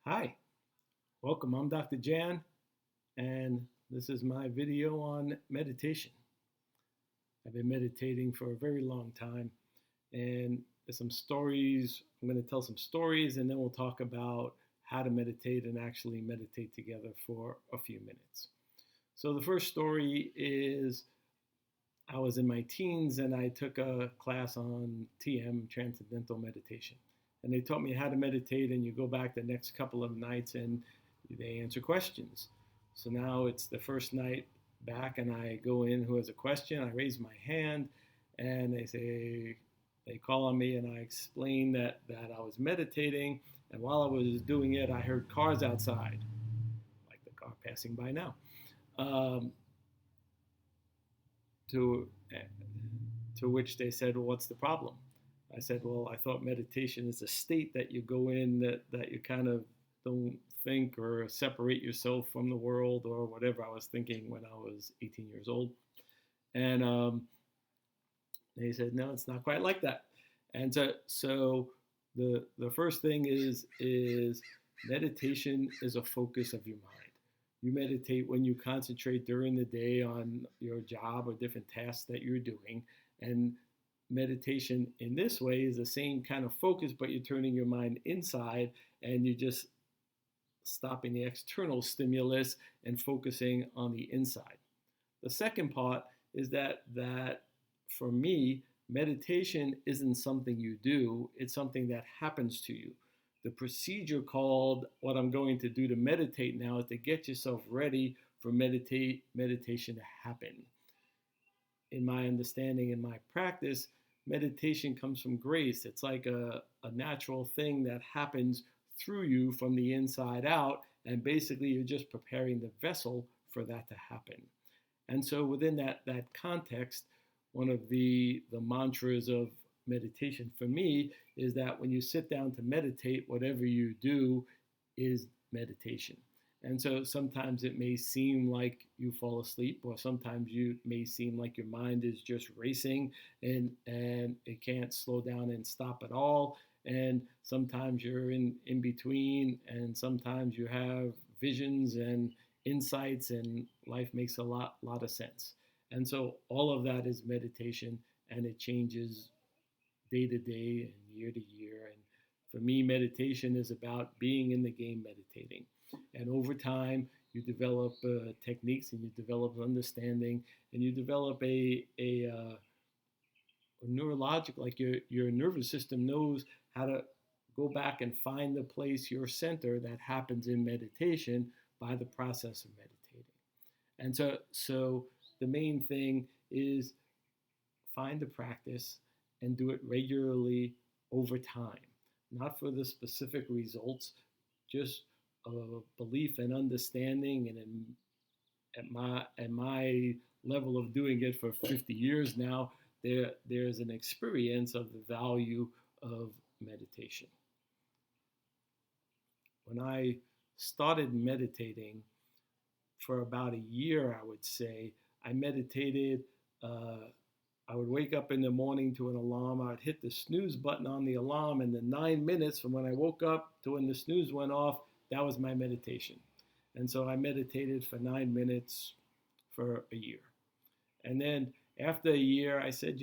Hi, welcome. I'm Dr. Jan, and this is my video on meditation. I've been meditating for a very long time, and there's some stories. I'm going to tell some stories, and then we'll talk about how to meditate and actually meditate together for a few minutes. So, the first story is I was in my teens and I took a class on TM, Transcendental Meditation. And they taught me how to meditate, and you go back the next couple of nights and they answer questions. So now it's the first night back, and I go in, who has a question? I raise my hand, and they call on me, and I explain that I was meditating. And while I was doing it, I heard cars outside, like the car passing by now. Um, to to which they said, well, what's the problem? I said, well, I thought meditation is a state that you go in that you kind of don't think or separate yourself from the world or whatever I was thinking when I was 18 years old. And they said, no, it's not quite like that. And so the first thing is meditation is a focus of your mind. You meditate when you concentrate during the day on your job or different tasks that you're doing. And meditation in this way is the same kind of focus, but you're turning your mind inside and you're just stopping the external stimulus and focusing on the inside. The second part is that for me, meditation isn't something you do, it's something that happens to you. The procedure called what I'm going to do to meditate now is to get yourself ready for meditation to happen. In my understanding, in my practice, meditation comes from grace. It's like a natural thing that happens through you from the inside out, and basically you're just preparing the vessel for that to happen. And so within that context, one of the mantras of meditation for me is that when you sit down to meditate, whatever you do is meditation. And so sometimes it may seem like you fall asleep, or sometimes you may seem like your mind is just racing and it can't slow down and stop at all. And sometimes you're in between, and sometimes you have visions and insights, and life makes a lot of sense. And so all of that is meditation, and it changes day to day and year to year. And for me, meditation is about being in the game meditating. And over time, you develop techniques, and you develop understanding, and you develop a neurological, like your nervous system knows how to go back and find the place, your center, that happens in meditation by the process of meditating. And so the main thing is find the practice and do it regularly over time, not for the specific results, just a belief and understanding. And at my level of doing it for 50 years now, there's an experience of the value of meditation. When I started meditating for about a year, I would say, I meditated. I would wake up in the morning to an alarm. I would hit the snooze button on the alarm, and the 9 minutes from when I woke up to when the snooze went off, that was my meditation. And so I meditated for 9 minutes for a year. And then after a year, I said,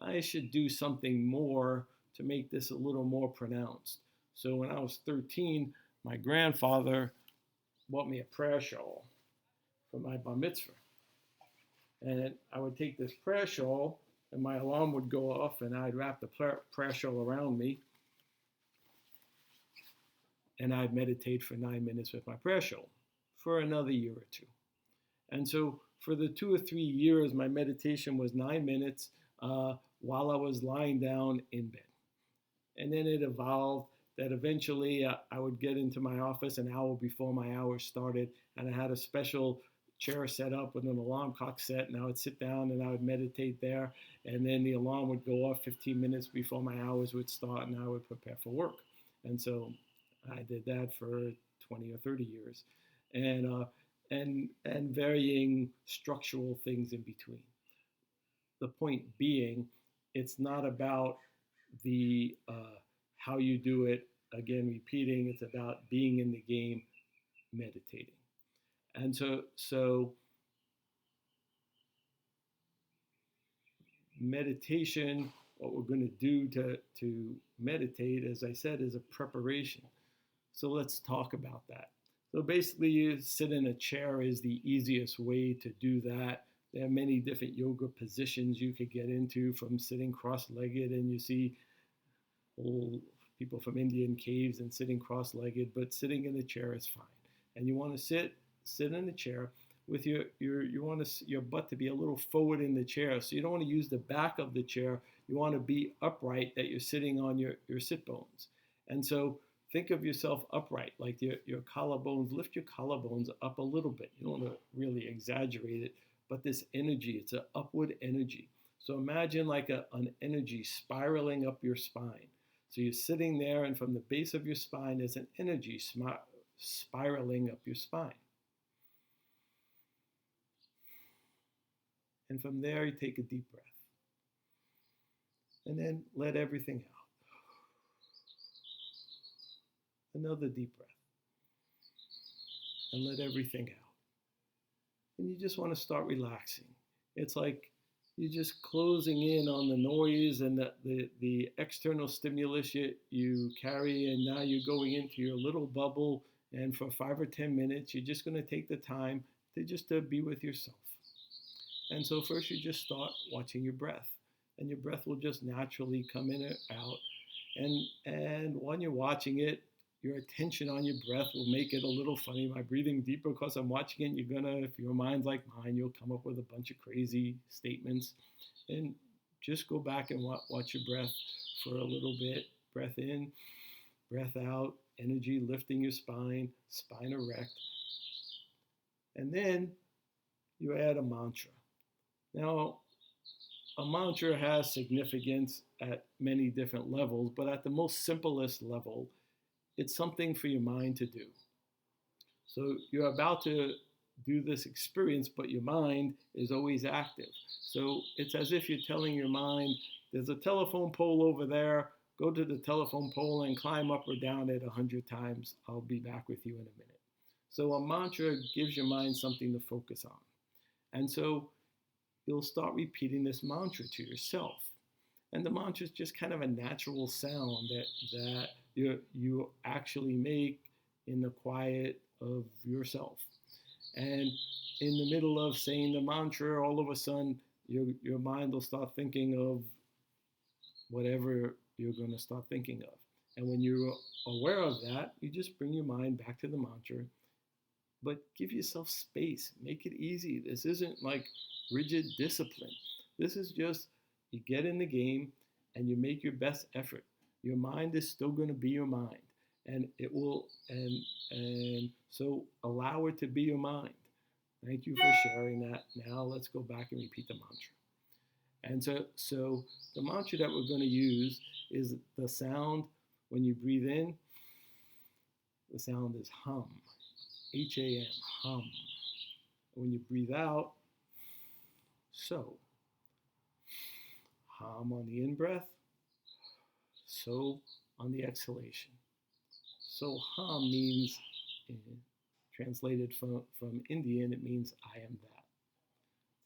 I should do something more to make this a little more pronounced. So when I was 13, my grandfather bought me a prayer shawl for my bar mitzvah. And I would take this prayer shawl, and my alarm would go off, and I'd wrap the prayer shawl around me, and I'd meditate for 9 minutes with my prayer shawl for another year or two. And so for the 2 or 3 years, my meditation was 9 minutes while I was lying down in bed. And then it evolved that eventually I would get into my office an hour before my hours started, and I had a special chair set up with an alarm clock set, and I would sit down and I would meditate there, and then the alarm would go off 15 minutes before my hours would start, and I would prepare for work. And so I did that for 20 or 30 years, and varying structural things in between. The point being, it's not about the how you do it again, repeating, it's about being in the game, meditating. And so meditation, what we're going to do to meditate, as I said, is a preparation. So let's talk about that. So basically, you sit in a chair is the easiest way to do that. There are many different yoga positions you could get into, from sitting cross-legged, and you see old people from Indian caves and sitting cross-legged, but sitting in a chair is fine. And you want to sit in a chair with you want your butt to be a little forward in the chair. So you don't want to use the back of the chair. You want to be upright, that you're sitting on your sit bones. And so think of yourself upright, like your collarbones. Lift your collarbones up a little bit. You don't want to really exaggerate it, but this energy, it's an upward energy. So imagine like an energy spiraling up your spine. So you're sitting there, and from the base of your spine, there's an energy spiraling up your spine. And from there, you take a deep breath. And then let everything out. Another deep breath. And let everything out. And you just want to start relaxing. It's like you're just closing in on the noise and the external stimulus you carry, and now you're going into your little bubble, and for 5 or 10 minutes, you're just going to take the time to be with yourself. And so first you just start watching your breath, and your breath will just naturally come in and out. And when you're watching it, your attention on your breath will make it a little funny. Am I breathing deeper because I'm watching it? You're gonna, if your mind's like mine, you'll come up with a bunch of crazy statements. And just go back and watch your breath for a little bit. Breath in, breath out, energy lifting your spine, spine erect. And then you add a mantra. Now, a mantra has significance at many different levels, but at the most simplest level, it's something for your mind to do. So you're about to do this experience, but your mind is always active. So it's as if you're telling your mind, there's a telephone pole over there, go to the telephone pole and climb up or down it 100 times. I'll be back with you in a minute. So a mantra gives your mind something to focus on. And so you'll start repeating this mantra to yourself. And the mantra is just kind of a natural sound that you actually make in the quiet of yourself. And in the middle of saying the mantra, all of a sudden, your mind will start thinking of whatever you're going to start thinking of. And when you're aware of that, you just bring your mind back to the mantra, but give yourself space. Make it easy. This isn't like rigid discipline. This is just, you get in the game and you make your best effort. Your mind is still going to be your mind, and it will, and so allow it to be your mind. Thank you for sharing that. Now let's go back and repeat the mantra. And so the mantra that we're going to use is the sound. When you breathe in, the sound is hum, H-A-M, hum. When you breathe out, so. Hum on the in-breath, so on the exhalation. So hum means, translated from Indian, it means I am that.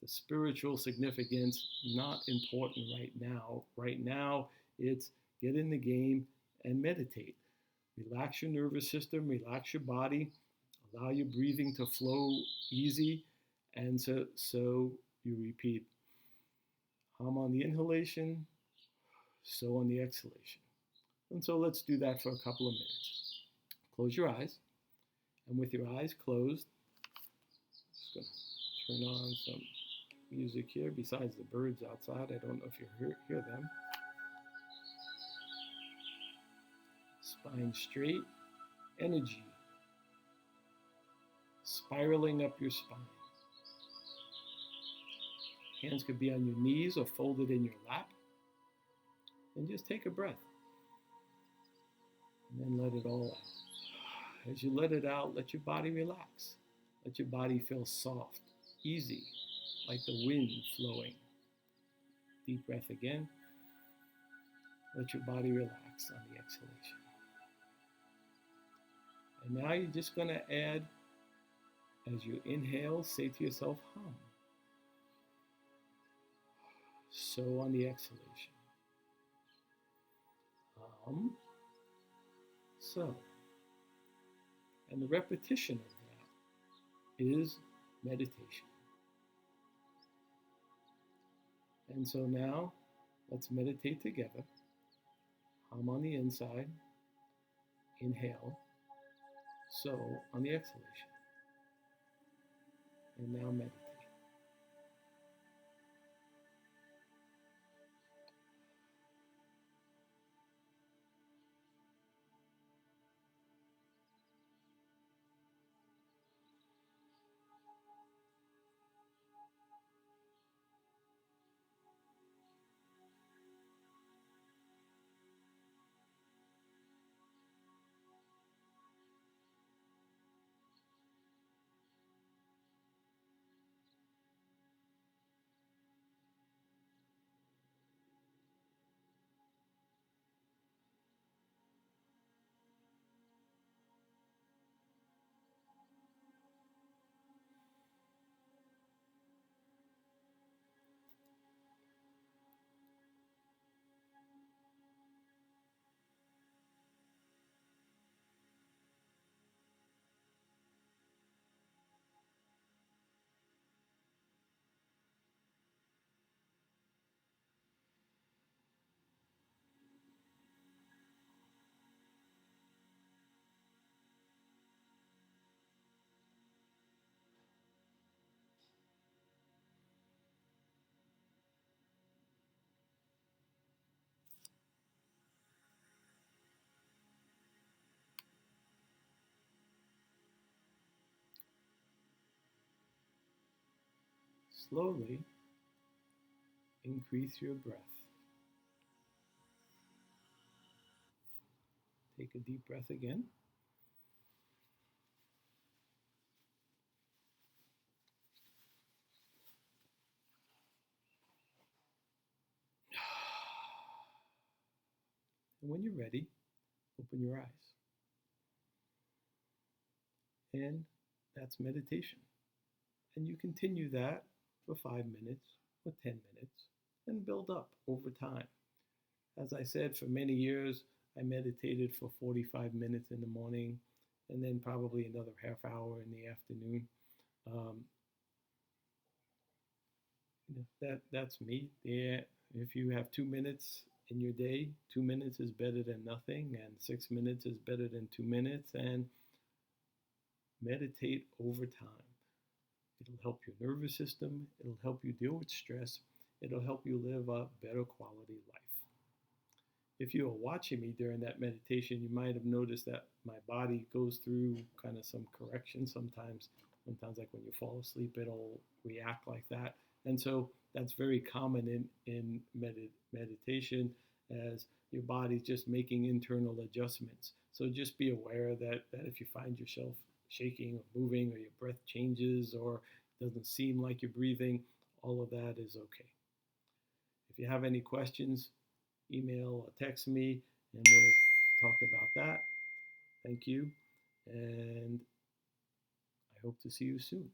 The spiritual significance, not important right now. Right now, it's get in the game and meditate. Relax your nervous system, relax your body, allow your breathing to flow easy, and so you repeat hum on the inhalation, so on the exhalation. And so let's do that for a couple of minutes. Close your eyes, and with your eyes closed, I'm just going to turn on some music here besides the birds outside. I don't know if you hear them. Spine straight, energy spiraling up your spine. Hands could be on your knees or folded in your lap. And just take a breath. And then let it all out. As you let it out, let your body relax. Let your body feel soft, easy, like the wind flowing. Deep breath again. Let your body relax on the exhalation. And now you're just going to add, as you inhale, say to yourself, hum. So on the exhalation, hum, so. And the repetition of that is meditation. And so now, let's meditate together. Hum on the inside, inhale, so on the exhalation. And now meditate. Slowly increase your breath. Take a deep breath again. And when you're ready, open your eyes. And that's meditation. And you continue that for 5 minutes or 10 minutes and build up over time. As I said, for many years, I meditated for 45 minutes in the morning and then probably another half hour in the afternoon. Um, that's me. Yeah, if you have 2 minutes in your day, 2 minutes is better than nothing, and 6 minutes is better than 2 minutes. And meditate over time. It'll help your nervous system. It'll help you deal with stress. It'll help you live a better quality life. If you are watching me during that meditation, you might have noticed that my body goes through kind of some correction sometimes. Sometimes, like when you fall asleep, it'll react like that. And so that's very common in meditation, as your body's just making internal adjustments. So just be aware that if you find yourself shaking or moving, or your breath changes or doesn't seem like you're breathing, all of that is okay. If you have any questions, email or text me and we'll talk about that. Thank you, and I hope to see you soon.